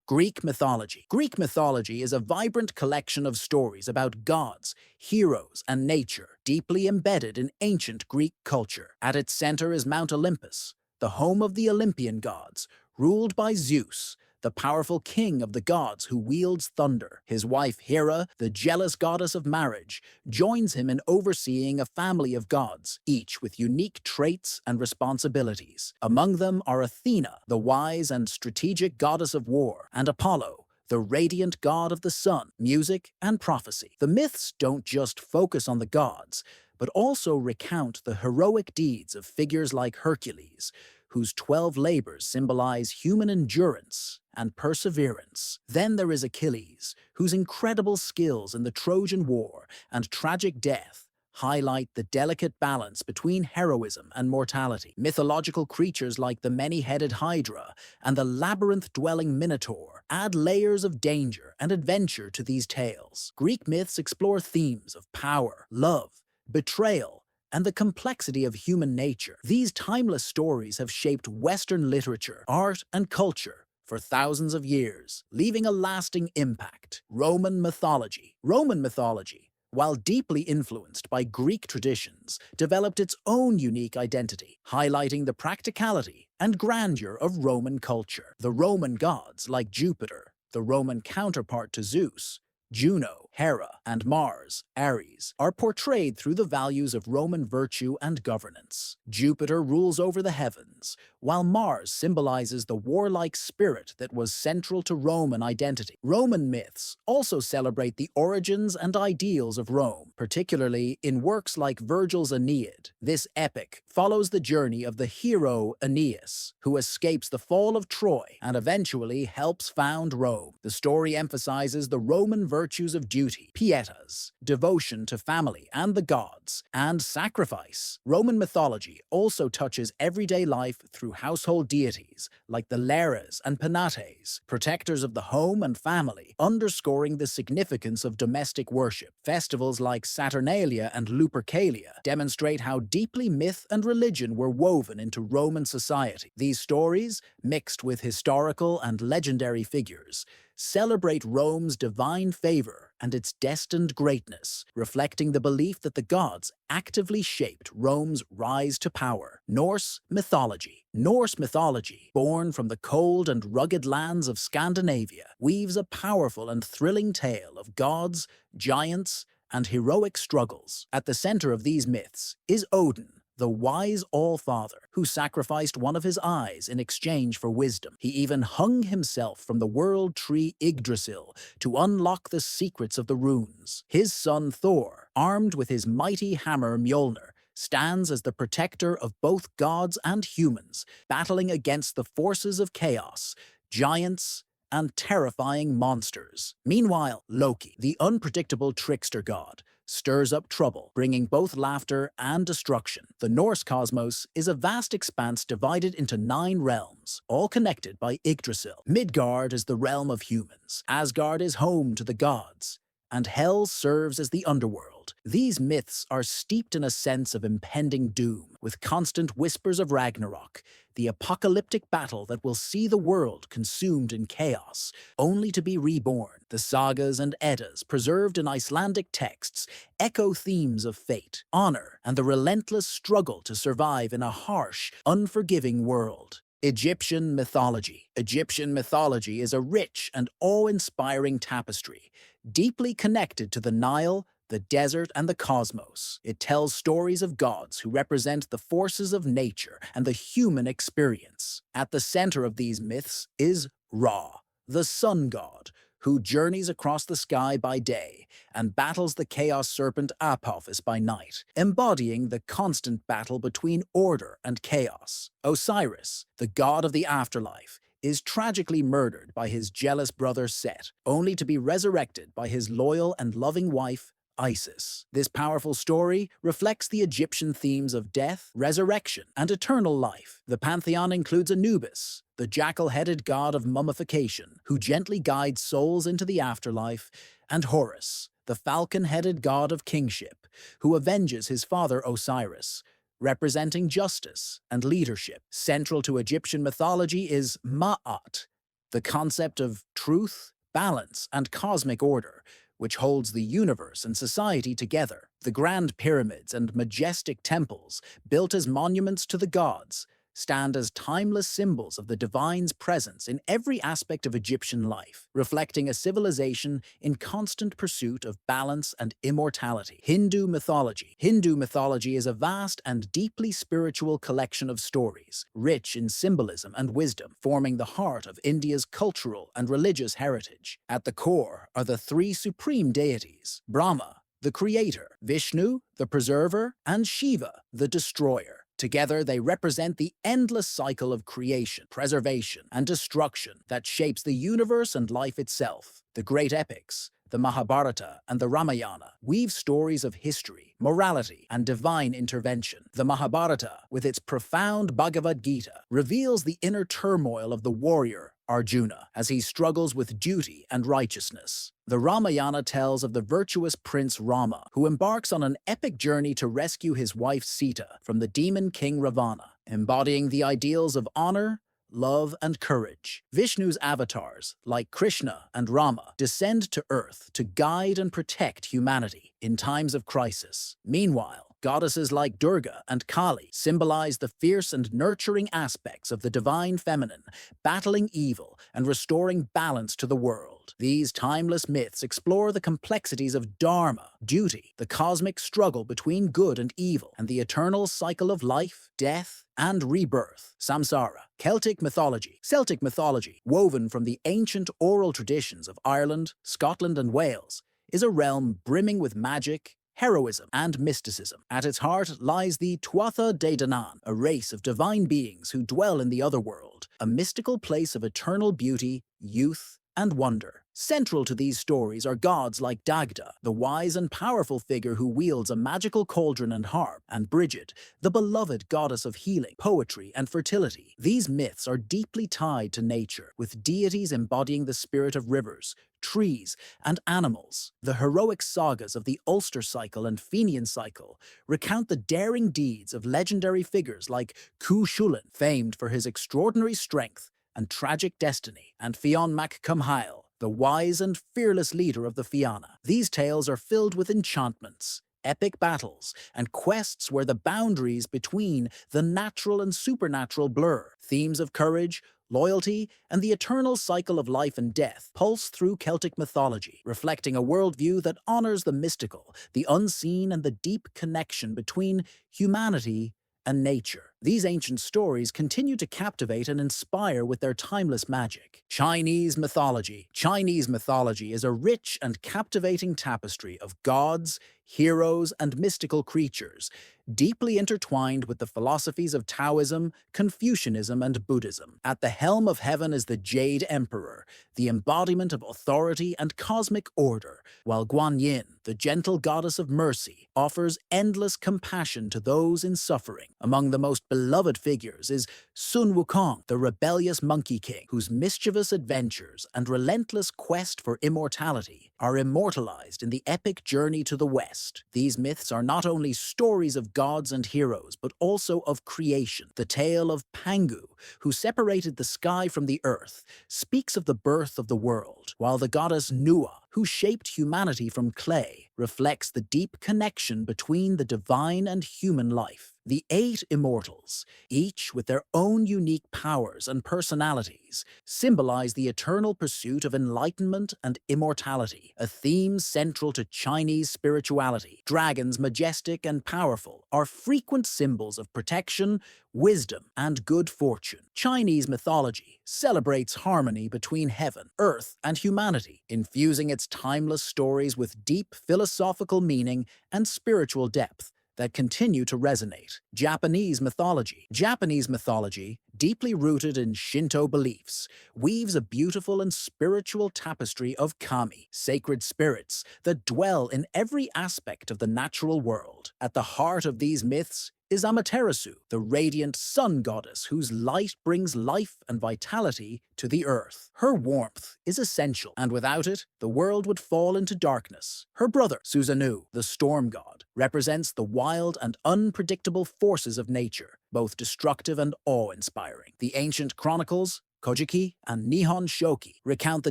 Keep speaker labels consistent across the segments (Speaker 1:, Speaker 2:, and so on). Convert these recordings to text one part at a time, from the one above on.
Speaker 1: Greek mythology. Greek mythology is a vibrant collection of stories about gods, heroes, and nature, deeply embedded in ancient Greek culture. At its center is Mount Olympus, the home of the Olympian gods, ruled by Zeus, the powerful king of the gods who wields thunder. His wife Hera, the jealous goddess of marriage, joins him in overseeing a family of gods, each with unique traits and responsibilities. Among them are Athena, the wise and strategic goddess of war, and Apollo, the radiant god of the sun, music, and prophecy. The myths don't just focus on the gods, but also recount the heroic deeds of figures like Hercules, whose 12 labors symbolize human endurance and perseverance. Then there is Achilles, whose incredible skills in the Trojan War and tragic death highlight the delicate balance between heroism and mortality. Mythological creatures like the many-headed Hydra and the labyrinth-dwelling Minotaur add layers of danger and adventure to these tales. Greek myths explore themes of power, love, betrayal, and the complexity of human nature. These timeless stories have shaped Western literature, art, and culture for thousands of years, leaving a lasting impact. Roman mythology. Roman mythology, while deeply influenced by Greek traditions, developed its own unique identity, highlighting the practicality and grandeur of Roman culture. The Roman gods, like Jupiter, the Roman counterpart to Zeus, Juno, Hera, and Mars, Ares, are portrayed through the values of Roman virtue and governance. Jupiter rules over the heavens, while Mars symbolizes the warlike spirit that was central to Roman identity. Roman myths also celebrate the origins and ideals of Rome, particularly in works like Virgil's Aeneid. This epic follows the journey of the hero Aeneas, who escapes the fall of Troy and eventually helps found Rome. The story emphasizes the Roman virtues of duty, pietas, devotion to family and the gods, and sacrifice. Roman mythology also touches everyday life through household deities like the Lares and Penates, protectors of the home and family, underscoring the significance of domestic worship. Festivals like Saturnalia and Lupercalia demonstrate how deeply myth and religion were woven into Roman society. These stories, mixed with historical and legendary figures, celebrate Rome's divine favor and its destined greatness, reflecting the belief that the gods actively shaped Rome's rise to power. Norse mythology. Norse mythology, born from the cold and rugged lands of Scandinavia, weaves a powerful and thrilling tale of gods, giants, and heroic struggles. At the center of these myths is Odin, the wise All-Father, who sacrificed one of his eyes in exchange for wisdom. He even hung himself from the world tree Yggdrasil to unlock the secrets of the runes. His son Thor, armed with his mighty hammer Mjolnir, stands as the protector of both gods and humans, battling against the forces of chaos, giants, and terrifying monsters. Meanwhile, Loki, the unpredictable trickster god, stirs up trouble, bringing both laughter and destruction. The Norse cosmos is a vast expanse divided into 9 realms, all connected by Yggdrasil. Midgard is the realm of humans, Asgard is home to the gods, and Hell serves as the underworld. These myths are steeped in a sense of impending doom, with constant whispers of Ragnarok, the apocalyptic battle that will see the world consumed in chaos, only to be reborn. The sagas and Eddas, preserved in Icelandic texts, echo themes of fate, honor, and the relentless struggle to survive in a harsh, unforgiving world. Egyptian mythology. Egyptian mythology is a rich and awe-inspiring tapestry, deeply connected to the Nile, the desert, and the cosmos. It tells stories of gods who represent the forces of nature and the human experience. At the center of these myths is Ra, the sun god, who journeys across the sky by day and battles the chaos serpent Apophis by night, embodying the constant battle between order and chaos. Osiris, the god of the afterlife, is tragically murdered by his jealous brother Set, only to be resurrected by his loyal and loving wife, Isis. This powerful story reflects the Egyptian themes of death, resurrection, and eternal life. The pantheon includes Anubis, the jackal-headed god of mummification, who gently guides souls into the afterlife, and Horus, the falcon-headed god of kingship, who avenges his father Osiris, representing justice and leadership. Central to Egyptian mythology is Ma'at, the concept of truth, balance, and cosmic order, which holds the universe and society together. The grand pyramids and majestic temples, built as monuments to the gods, stand as timeless symbols of the divine's presence in every aspect of Egyptian life, reflecting a civilization in constant pursuit of balance and immortality. Hindu mythology. Hindu mythology is a vast and deeply spiritual collection of stories, rich in symbolism and wisdom, forming the heart of India's cultural and religious heritage. At the core are the three supreme deities: Brahma, the creator; Vishnu, the preserver; and Shiva, the destroyer. Together, they represent the endless cycle of creation, preservation, and destruction that shapes the universe and life itself. The great epics, the Mahabharata and the Ramayana, weave stories of history, morality, and divine intervention. The Mahabharata, with its profound Bhagavad Gita, reveals the inner turmoil of the warrior Arjuna as he struggles with duty and righteousness. The Ramayana tells of the virtuous prince Rama, who embarks on an epic journey to rescue his wife Sita from the demon king Ravana, embodying the ideals of honor, love, and courage. Vishnu's avatars, like Krishna and Rama, descend to earth to guide and protect humanity in times of crisis. Meanwhile, goddesses like Durga and Kali symbolize the fierce and nurturing aspects of the divine feminine, battling evil and restoring balance to the world. These timeless myths explore the complexities of dharma, duty, the cosmic struggle between good and evil, and the eternal cycle of life, death, and rebirth. Samsara. Celtic mythology. Celtic mythology, woven from the ancient oral traditions of Ireland, Scotland, and Wales, is a realm brimming with magic, heroism, and mysticism. At its heart lies the Tuatha De Danann, a race of divine beings who dwell in the otherworld, a mystical place of eternal beauty, youth, and wonder. Central to these stories are gods like Dagda, the wise and powerful figure who wields a magical cauldron and harp, and Brigid, the beloved goddess of healing, poetry, and fertility. These myths are deeply tied to nature, with deities embodying the spirit of rivers, trees, and animals. The heroic sagas of the Ulster cycle and Fenian cycle recount the daring deeds of legendary figures like Cuchulainn, famed for his extraordinary strength and tragic destiny, and Fionn mac Cumhaill, the wise and fearless leader of the Fianna. These tales are filled with enchantments, epic battles, and quests where the boundaries between the natural and supernatural blur. Themes of courage, loyalty, and the eternal cycle of life and death pulse through Celtic mythology, reflecting a worldview that honors the mystical, the unseen, and the deep connection between humanity and nature. These ancient stories continue to captivate and inspire with their timeless magic. Chinese mythology. Chinese mythology is a rich and captivating tapestry of gods, heroes, and mystical creatures, deeply intertwined with the philosophies of Taoism, Confucianism, and Buddhism. At the helm of heaven is the Jade Emperor, the embodiment of authority and cosmic order, while Guan Yin, the gentle goddess of mercy, offers endless compassion to those in suffering. Among the most beloved figures is Sun Wukong, the rebellious Monkey King, whose mischievous adventures and relentless quest for immortality are immortalized in the epic journey to the West. These myths are not only stories of gods and heroes, but also of creation. The tale of Pangu, who separated the sky from the earth, speaks of the birth of the world, while the goddess Nua, who shaped humanity from clay, reflects the deep connection between the divine and human life. The 8 immortals, each with their own unique powers and personalities, symbolize the eternal pursuit of enlightenment and immortality, a theme central to Chinese spirituality. Dragons, majestic and powerful, are frequent symbols of protection, wisdom, and good fortune. Chinese mythology celebrates harmony between heaven, earth, and humanity, infusing its timeless stories with deep philosophical meaning and spiritual depth that continue to resonate. Japanese mythology. Japanese mythology, deeply rooted in Shinto beliefs, weaves a beautiful and spiritual tapestry of kami, sacred spirits that dwell in every aspect of the natural world. At the heart of these myths is Amaterasu, the radiant sun goddess whose light brings life and vitality to the earth. Her warmth is essential, and without it, the world would fall into darkness. Her brother, Susanoo, the storm god, represents the wild and unpredictable forces of nature, both destructive and awe-inspiring. The ancient chronicles Kojiki and Nihon Shoki recount the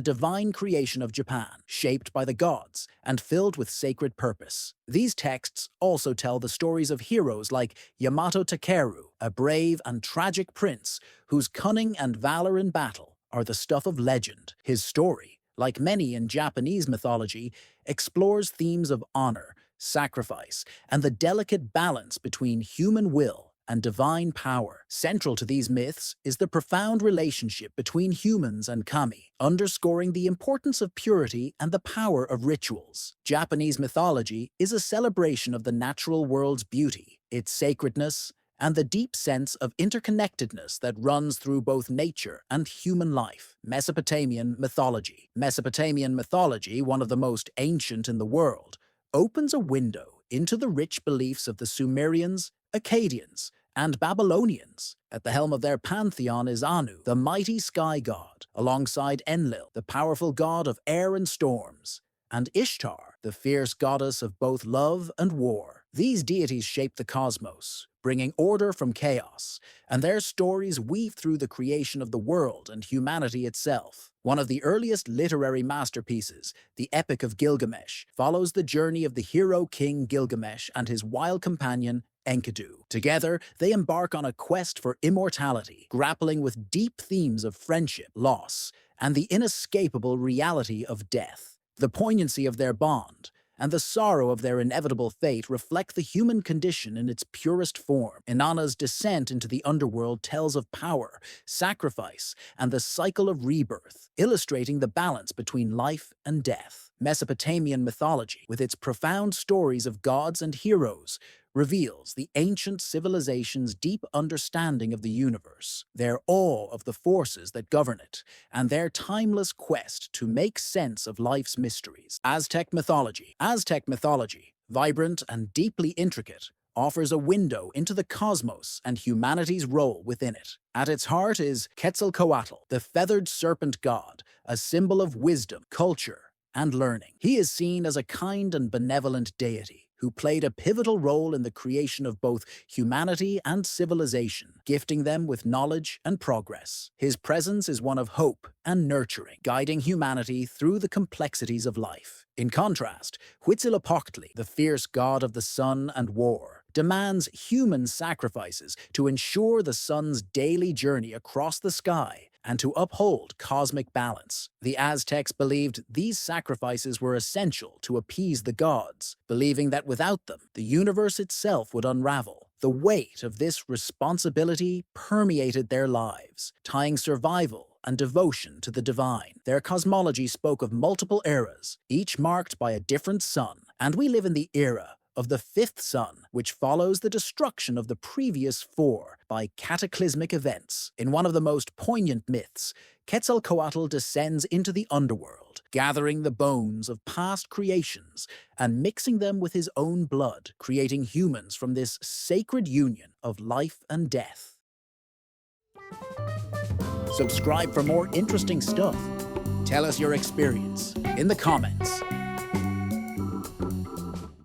Speaker 1: divine creation of Japan, shaped by the gods and filled with sacred purpose. These texts also tell the stories of heroes like Yamato Takeru, a brave and tragic prince whose cunning and valor in battle are the stuff of legend. His story, like many in Japanese mythology, explores themes of honor, sacrifice, and the delicate balance between human will and divine power. Central to these myths is the profound relationship between humans and kami, underscoring the importance of purity and the power of rituals. Japanese mythology is a celebration of the natural world's beauty, its sacredness, and the deep sense of interconnectedness that runs through both nature and human life. Mesopotamian mythology. Mesopotamian mythology, one of the most ancient in the world, opens a window into the rich beliefs of the Sumerians, Akkadians, and Babylonians. At the helm of their pantheon is Anu, the mighty sky god, alongside Enlil, the powerful god of air and storms, and Ishtar, the fierce goddess of both love and war. These deities shape the cosmos, bringing order from chaos, and their stories weave through the creation of the world and humanity itself. One of the earliest literary masterpieces, the Epic of Gilgamesh, follows the journey of the hero king Gilgamesh and his wild companion Enkidu. Together, they embark on a quest for immortality, grappling with deep themes of friendship, loss, and the inescapable reality of death. The poignancy of their bond and the sorrow of their inevitable fate reflect the human condition in its purest form. Inanna's descent into the underworld tells of power, sacrifice, and the cycle of rebirth, illustrating the balance between life and death. Mesopotamian mythology, with its profound stories of gods and heroes, reveals the ancient civilization's deep understanding of the universe, their awe of the forces that govern it, and their timeless quest to make sense of life's mysteries. Aztec mythology. Aztec mythology, vibrant and deeply intricate, offers a window into the cosmos and humanity's role within it. At its heart is Quetzalcoatl, the feathered serpent god, a symbol of wisdom, culture, and learning. He is seen as a kind and benevolent deity who played a pivotal role in the creation of both humanity and civilization, gifting them with knowledge and progress. His presence is one of hope and nurturing, guiding humanity through the complexities of life. In contrast, Huitzilopochtli, the fierce god of the sun and war, demands human sacrifices to ensure the sun's daily journey across the sky and to uphold cosmic balance. The Aztecs believed these sacrifices were essential to appease the gods, believing that without them, the universe itself would unravel. The weight of this responsibility permeated their lives, tying survival and devotion to the divine. Their cosmology spoke of multiple eras, each marked by a different sun, and we live in the era of the fifth sun, which follows the destruction of the previous four by cataclysmic events. In one of the most poignant myths, Quetzalcoatl descends into the underworld, gathering the bones of past creations and mixing them with his own blood, creating humans from this sacred union of life and death. Subscribe for more interesting stuff. Tell us your experience in the comments.